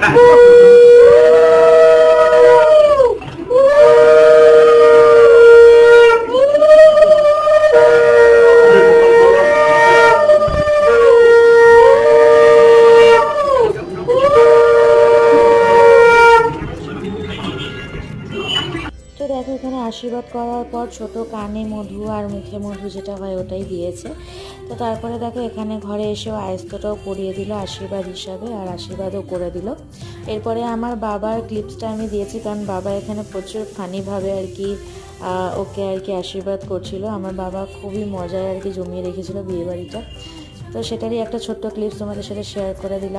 তো দেখো এখানে আশীর্বাদ করার পর ছোট কানে মধু আর মুখে মধু যেটা হয় ওটাই দিয়েছে। তো তারপরে দেখো এখানে ঘরে এসেও আয়স্তটাও পরিয়ে দিল আশীর্বাদ হিসাবে, আর আশীর্বাদও করে দিল। এরপরে আমার বাবার ক্লিপসটা আমি দিয়েছি, কারণ বাবা এখানে প্রচুর ফানিভাবে আর কি ওকে আর কি আশীর্বাদ করছিল। আমার বাবা খুবই মজায় আর কি জমিয়ে রেখেছিল বিয়েবাড়িটা। তো সেটারই একটা ছোট্ট ক্লিপস তোমাদের সাথে শেয়ার করে দিলাম।